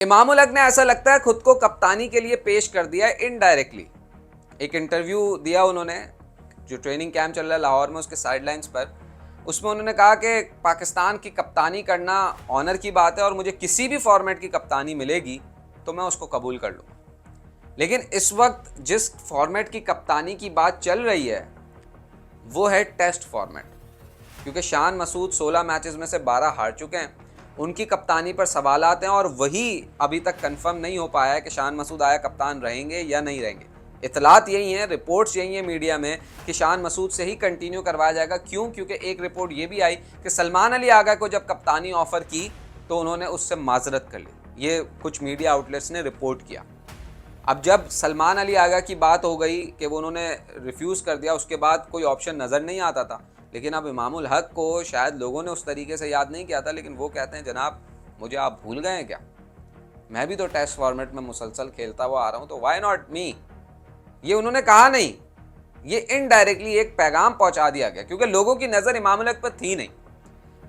इमामुल हक ने ऐसा लगता है खुद को कप्तानी के लिए पेश कर दिया है इनडायरेक्टली। एक इंटरव्यू दिया उन्होंने, जो ट्रेनिंग कैंप चल रहा है लाहौर में उसके साइडलाइंस पर, उसमें उन्होंने कहा कि पाकिस्तान की कप्तानी करना ऑनर की बात है और मुझे किसी भी फॉर्मेट की कप्तानी मिलेगी तो मैं उसको कबूल कर लूँगा। लेकिन इस वक्त जिस फॉर्मेट की कप्तानी की बात चल रही है वो है टेस्ट फॉर्मेट, क्योंकि शान मसूद 16 मैचेस में से 12 हार चुके हैं। उनकी कप्तानी पर सवालात हैं और वही अभी तक कंफर्म नहीं हो पाया है कि शान मसूद आया कप्तान रहेंगे या नहीं रहेंगे। इतलात यही है, रिपोर्ट्स यही है मीडिया में कि शान मसूद से ही कंटिन्यू करवाया जाएगा। क्यों? क्योंकि एक रिपोर्ट ये भी आई कि सलमान अली आगा को जब कप्तानी ऑफर की तो उन्होंने उससे माजरत कर ली। ये कुछ मीडिया आउटलेट्स ने रिपोर्ट किया। अब जब सलमान अली आगा की बात हो गई कि वो उन्होंने रिफ्यूज़ कर दिया, उसके बाद कोई ऑप्शन नज़र नहीं आता था। लेकिन अब इमामुल हक को शायद लोगों ने उस तरीके से याद नहीं किया था, लेकिन वो कहते हैं जनाब मुझे आप भूल गए हैं क्या? मैं भी तो टेस्ट फॉर्मेट में मुसलसल खेलता हुआ आ रहा हूँ, तो वाई नॉट मी। ये उन्होंने कहा नहीं, ये इनडायरेक्टली एक पैगाम पहुंचा दिया गया, क्योंकि लोगों की नज़र इमामुल हक पर थी नहीं।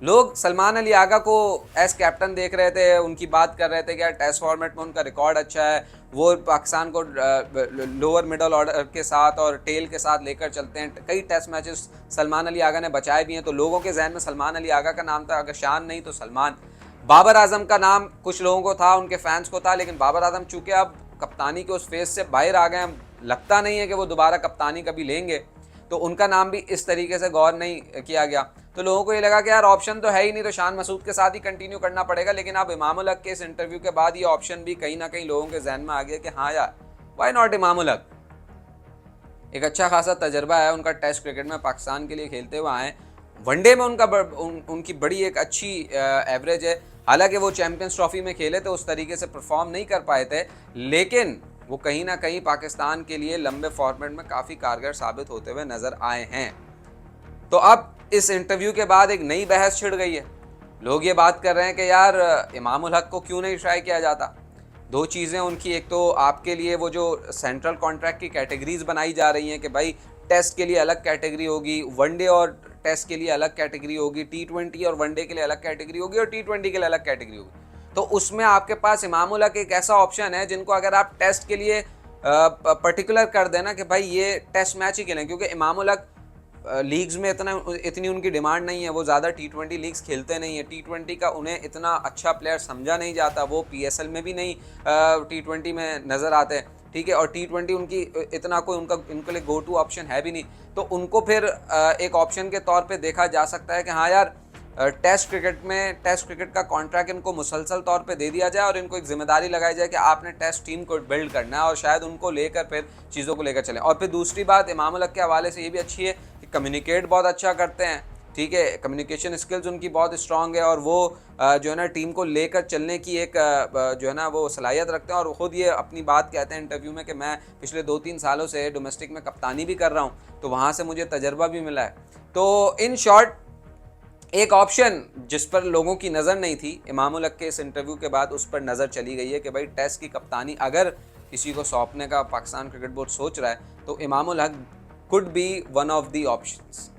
लोग सलमान अली आगा को एज कैप्टन देख रहे थे, उनकी बात कर रहे थे कि यार टेस्ट फॉर्मेट में उनका रिकॉर्ड अच्छा है, वो पाकिस्तान को लोअर मिडल ऑर्डर के साथ और टेल के साथ लेकर चलते हैं। कई टेस्ट मैचेस सलमान अली आगा ने बचाए भी हैं, तो लोगों के जहन में सलमान अली आगा का नाम था, अगर शान नहीं तो सलमान। बाबर आजम का नाम कुछ लोगों को था, उनके फैंस को था, लेकिन बाबर आजम चूंकि अब कप्तानी के उस फेज से बाहर आ गए, लगता नहीं है कि वो दोबारा कप्तानी कभी लेंगे, तो उनका नाम भी इस तरीके से गौर नहीं किया गया। तो लोगों को ये लगा कि यार ऑप्शन तो है ही नहीं, तो शान मसूद के साथ ही कंटिन्यू करना पड़ेगा। लेकिन अब इमामुल हक के इस इंटरव्यू के बाद ये ऑप्शन भी कहीं ना कहीं लोगों के जहन में आ गया कि हाँ यार, व्हाई नॉट इमामुल हक। एक अच्छा खासा तजर्बा है उनका, टेस्ट क्रिकेट में पाकिस्तान के लिए खेलते हुए आए। वनडे में उनकी बड़ी एक अच्छी एवरेज है। हालांकि वो चैंपियंस ट्रॉफी में खेले तो उस तरीके से परफॉर्म नहीं कर पाए थे, लेकिन वो कहीं ना कहीं पाकिस्तान के लिए लंबे फॉर्मेट में काफ़ी कारगर साबित होते हुए नज़र आए हैं। तो अब इस इंटरव्यू के बाद एक नई बहस छिड़ गई है। लोग ये बात कर रहे हैं कि यार इमामुल हक को क्यों नहीं ट्राई किया जाता। दो चीज़ें उनकी, एक तो आपके लिए वो जो सेंट्रल कॉन्ट्रैक्ट की कैटेगरीज बनाई जा रही हैं कि भाई टेस्ट के लिए अलग कैटेगरी होगी, वनडे और टेस्ट के लिए अलग कैटेगरी होगी, T20 और वनडे के लिए अलग कैटेगरी होगी और T20 के लिए अलग कैटेगरी होगी। तो उसमें आपके पास इमामुल हक एक ऐसा ऑप्शन है जिनको अगर आप टेस्ट के लिए पर्टिकुलर कर देना कि भाई ये टेस्ट मैच ही खेलें, क्योंकि इमामुल हक लीग्स में इतनी उनकी डिमांड नहीं है, वो ज़्यादा T20 लीग्स खेलते नहीं है। T20 का उन्हें इतना अच्छा प्लेयर समझा नहीं जाता, वो PSL में भी नहीं T20 में नज़र आते हैं, ठीक है। और T20 उनकी इतना कोई उनके लिए गो टू ऑप्शन है भी नहीं। तो उनको फिर एक ऑप्शन के तौर पे देखा जा सकता है कि हाँ यार, टेस्ट क्रिकेट का कॉन्ट्रैक्ट इनको मुसलसल तौर पे दे दिया जाए और इनको एक जिम्मेदारी लगाई जाए कि आपने टेस्ट टीम को बिल्ड करना है, और शायद उनको लेकर फिर चीज़ों को लेकर चलें। और फिर दूसरी बात इमामुल हक के हवाले से ये भी अच्छी है कि कम्युनिकेट बहुत अच्छा करते हैं, ठीक है। कम्युनिकेशन स्किल्स उनकी बहुत स्ट्रांग है और वो जो है ना टीम को लेकर चलने की एक जो है ना वो सलाहियत रखते हैं। और ख़ुद ये अपनी बात कहते हैं इंटरव्यू में कि मैं पिछले 2-3 सालों से डोमेस्टिक में कप्तानी भी कर रहा हूँ, तो वहाँ से मुझे तजर्बा भी मिला है। तो इन शॉर्ट एक ऑप्शन जिस पर लोगों की नज़र नहीं थी, इमामुल हक के इस इंटरव्यू के बाद उस पर नज़र चली गई है कि भाई टेस्ट की कप्तानी अगर किसी को सौंपने का पाकिस्तान क्रिकेट बोर्ड सोच रहा है तो Imamul Haq could be one of the options.